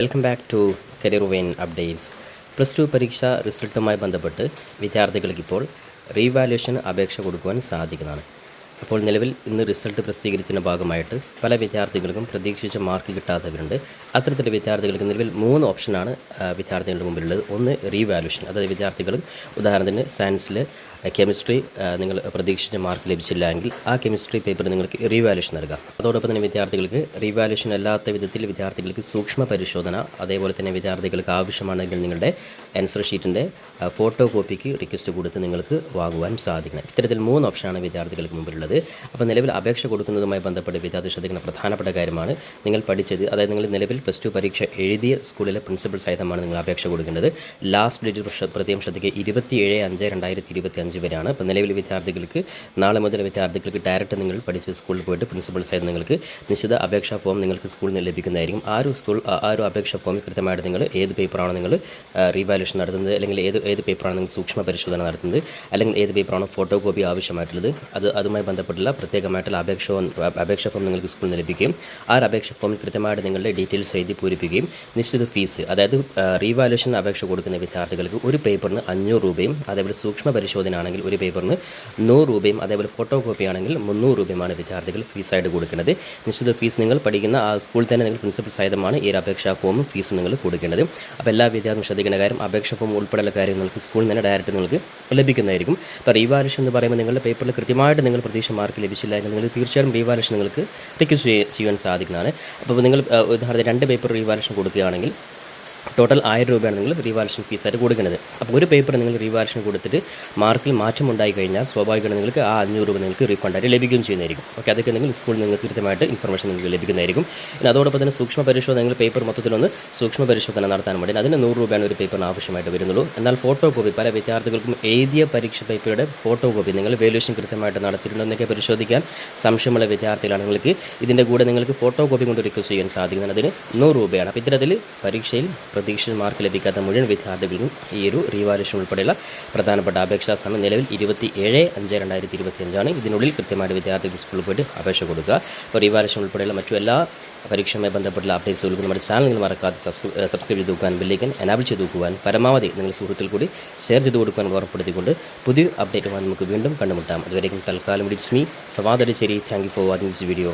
Welcome back to career vein updates. +2 പരീക്ഷ റിസൾട്ടുമായി ബന്ധപ്പെട്ട് വിദ്യാർത്ഥികൾക്കിപ്പോൾ റീവാലുവേഷന് അപേക്ഷ കൊടുക്കുവാൻ സാധിക്കുന്നതാണ്. അപ്പോൾ നിലവിൽ ഇന്ന് റിസൾട്ട് പ്രസിദ്ധീകരിച്ചതിൻ്റെ ഭാഗമായിട്ട് പല വിദ്യാർത്ഥികൾക്കും പ്രതീക്ഷിച്ച മാർക്ക് കിട്ടാത്തവരുണ്ട്. അത്തരത്തിലുള്ള വിദ്യാർത്ഥികൾക്ക് നിലവിൽ 3 ഓപ്ഷനാണ് വിദ്യാർത്ഥികളുടെ മുമ്പിലുള്ളത്. ഒന്ന് റീവാലുവേഷൻ, അതായത് വിദ്യാർത്ഥികൾ ഉദാഹരണത്തിന് സയൻസിൽ കെമിസ്ട്രി നിങ്ങൾ പ്രതീക്ഷിച്ച മാർക്ക് ലഭിച്ചില്ല എങ്കിൽ ആ കെമിസ്ട്രി പേപ്പർ നിങ്ങൾക്ക് റീവാലുവേഷൻ നൽകാം. അതോടൊപ്പം തന്നെ വിദ്യാർത്ഥികൾക്ക് റീവാലുവേഷൻ അല്ലാത്ത വിധത്തിൽ വിദ്യാർത്ഥികൾക്ക് സൂക്ഷ്മ പരിശോധന, അതേപോലെ തന്നെ വിദ്യാർത്ഥികൾക്ക് ആവശ്യമാണെങ്കിൽ നിങ്ങളുടെ ആൻസർ ഷീറ്റിൻ്റെ ഫോട്ടോ കോപ്പിക്ക് റിക്വസ്റ്റ് കൊടുത്ത് നിങ്ങൾക്ക് വാങ്ങുവാൻ സാധിക്കണം. ഇത്തരത്തിൽ 3 ഓപ്ഷനാണ് വിദ്യാർത്ഥികൾക്ക് മുമ്പിലുള്ളത്. അപ്പോൾ നിലവിൽ അപേക്ഷ കൊടുക്കുന്നതുമായി ബന്ധപ്പെട്ട് വിദ്യാർത്ഥി ശ്രദ്ധിക്കുന്ന പ്രധാനപ്പെട്ട കാര്യമാണ് നിങ്ങൾ പഠിച്ചത്, അതായത് നിങ്ങൾ നിലവിൽ +2 പരീക്ഷ എഴുതിയ സ്കൂളിലെ പ്രിൻസിപ്പൽ സഹിതമാണ് നിങ്ങൾ അപേക്ഷ കൊടുക്കേണ്ടത്. ലാസ്റ്റ് ഡേറ്റ് പ്രത്യേകം ശ്രദ്ധിക്കുക 27/5/2025 വരെയാണ്. അപ്പോൾ നിലവിൽ വിദ്യാർത്ഥികൾക്ക് നാളെ മുതൽ വിദ്യാർത്ഥികൾക്ക് ഡയറക്റ്റ് നിങ്ങൾ പഠിച്ച സ്കൂളിൽ പോയിട്ട് പ്രിൻസിപ്പൽ സഹിതം നിങ്ങൾക്ക് നിശ്ചിത അപേക്ഷാ ഫോം നിങ്ങൾക്ക് സ്കൂളിൽ നിന്ന് ലഭിക്കുന്നതായിരിക്കും. ആ ഒരു അപേക്ഷാ ഫോമിൽ കൃത്യമായിട്ട് നിങ്ങൾ ഏത് പേപ്പറാണ് നിങ്ങൾ റീവാലുവേഷൻ നടത്തുന്നത്, അല്ലെങ്കിൽ ഏത് പേപ്പറാണ് നിങ്ങൾ സൂക്ഷ്മ പരിശോധന നടത്തുന്നത്, അല്ലെങ്കിൽ ഏത് പേപ്പറാണ് ഫോട്ടോ കോപ്പി ആവശ്യമായിട്ടുള്ളത്, അതുമായി ബന്ധപ്പെട്ടുള്ള പ്രത്യേകമായിട്ടുള്ള അപേക്ഷാ ഫോം നിങ്ങൾക്ക് സ്കൂളിൽ നിന്ന് ലഭിക്കുകയും ആ ഒരു അപേക്ഷാ ഫോമിൽ കൃത്യമായിട്ട് നിങ്ങളുടെ ഡീറ്റെയിൽസ് എഴുതി പൂരിപ്പിക്കുകയും നിശ്ചിത ഫീസ്, അതായത് റീവാലുവേഷൻ അപേക്ഷ കൊടുക്കുന്ന വിദ്യാർത്ഥികൾക്ക് ഒരു പേപ്പറിന് 500 രൂപയും, അതേപോലെ സൂക്ഷ്മ പരിശോധന ആണെങ്കിൽ ഒരു പേപ്പറിന് 100 രൂപയും, അതേപോലെ ഫോട്ടോ കോപ്പി ആണെങ്കിൽ 300 രൂപയുമാണ് വിദ്യാർത്ഥികൾ ഫീസായിട്ട് കൊടുക്കുന്നത്. നിശ്ചിത ഫീസ് നിങ്ങൾ പഠിക്കുന്ന ആ സ്കൂളിൽ തന്നെ നിങ്ങൾ പ്രിൻസിപ്പൽ സഹിതമാണ് ഈ ഒരു അപേക്ഷാ ഫോമും ഫീസും നിങ്ങൾ കൊടുക്കേണ്ടത്. അപ്പോൾ എല്ലാ വിദ്യാർത്ഥികളും ശ്രദ്ധിക്കേണ്ട കാര്യം, അപേക്ഷാ ഫോം ഉൾപ്പെടെയുള്ള കാര്യം നിങ്ങൾക്ക് സ്കൂളിൽ തന്നെ ഡയറക്റ്റ് നിങ്ങൾക്ക് ലഭിക്കുന്നതായിരിക്കും. അപ്പോൾ റീവാലുവേഷൻ എന്ന് പറയുമ്പോൾ നിങ്ങളുടെ പേപ്പറിൽ കൃത്യമായിട്ട് നിങ്ങൾ പ്രതീക്ഷ മാർക്ക് ലഭിച്ചില്ല എങ്കിൽ നിങ്ങൾ തീർച്ചയായും റീവാലുവേഷൻ നിങ്ങൾക്ക് റിക്വസ്റ്റ് ചെയ്യാൻ സാധിക്കുന്നതാണ്. അപ്പോൾ നിങ്ങൾ ഉദാഹരണത്തിന് 2 പേപ്പർ റീവാലുവേഷൻ കൊടുക്കുകയാണെങ്കിൽ ടോട്ടൽ 1000 രൂപയാണ് നിങ്ങൾ റീവാലുവേഷൻ ഫീസായിട്ട് കൊടുക്കുന്നത്. അപ്പോൾ ഒരു പേപ്പർ നിങ്ങൾ റീവാലുവേഷൻ കൊടുത്തിട്ട് മാർക്കിൽ മാറ്റം ഉണ്ടായി കഴിഞ്ഞാൽ സ്വാഭാവികമായിട്ട് നിങ്ങൾക്ക് ആ 500 രൂപ നിങ്ങൾക്ക് റീഫണ്ടായിട്ട് ലഭിക്കുകയും ചെയ്യുന്നതായിരിക്കും. ഓക്കെ, അതൊക്കെ നിങ്ങൾ സ്കൂളിൽ നിങ്ങൾക്ക് കൃത്യമായിട്ട് ഇൻഫർമേഷൻ നിങ്ങൾക്ക് ലഭിക്കുന്നതായിരിക്കും. പിന്നെ അതോടൊപ്പം തന്നെ സൂക്ഷ്മ പരിശോധന, നിങ്ങൾ പേപ്പർ മൊത്തത്തിലൊന്ന് സൂക്ഷ്മ പരിശോധന നടത്താൻ വേണ്ടി അതിന് 100 രൂപയാണ് ഒരു പേപ്പറിന് ആവശ്യമായിട്ട് വരുന്നുള്ളൂ. എന്നാൽ ഫോട്ടോ കോപ്പി പല വിദ്യാർത്ഥികൾക്കും എഴുതിയ പരീക്ഷ പേപ്പറുടെ ഫോട്ടോ കോപ്പി നിങ്ങൾ വാല്യുവേഷൻ കൃത്യമായിട്ട് നടത്തിയിട്ടുണ്ടോ എന്നൊക്കെ പരിശോധിക്കാൻ സംശയമുള്ള വിദ്യാർത്ഥികളാണ് നിങ്ങൾക്ക് ഇതിൻ്റെ കൂടെ നിങ്ങൾക്ക് ഫോട്ടോ കോപ്പി കൊണ്ട് റിക്വസ്റ്റ് ചെയ്യാൻ സാധിക്കുന്നത്. അതിന് 100 രൂപയാണ്. അപ്പോൾ ഇത്തരത്തിൽ പരീക്ഷയിൽ പ്രതീക്ഷിച്ച മാർക്ക് ലഭിക്കാത്ത മുഴുവൻ വിദ്യാർത്ഥികൾക്കും ഈ ഒരു റീവാലുവേഷൻ ഉൾപ്പെടെയുള്ള പ്രധാനപ്പെട്ട അപേക്ഷാ സമയം നിലവിൽ 27/5/2025 ഇതിനുള്ളിൽ കൃത്യമായിട്ട് വിദ്യാർത്ഥികൾ സ്കൂളിൽ പോയിട്ട് അപേക്ഷ കൊടുക്കുക. അപ്പോൾ റീവാലുവേഷൻ ഉൾപ്പെടെയുള്ള മറ്റു എല്ലാ പരീക്ഷയുമായി ബന്ധപ്പെട്ടുള്ള അപ്ഡേറ്റ്സുകൾക്ക് നമ്മുടെ ചാനൽ നിങ്ങൾ മറക്കാതെ സബ്സ്ക്രൈബ് ചെയ്ത് നോക്കുവാൻ, ബെല്ലൈക്കൻ എനാബിൾ ചെയ്ത് നോക്കുവാൻ, പരമാവധി നിങ്ങൾ സുഹൃത്തുക്കൾ കൂടി ഷെയർ ചെയ്ത് കൊടുക്കുവാൻ ഉറപ്പെടുത്തിക്കൊണ്ട് പുതിയ അപ്ഡേറ്റുമായി നമുക്ക് വീണ്ടും കണ്ടുമുട്ടാം. അതുവരെയും തൽക്കാലം it's me Sawad Adichery. Thank you for watching this video.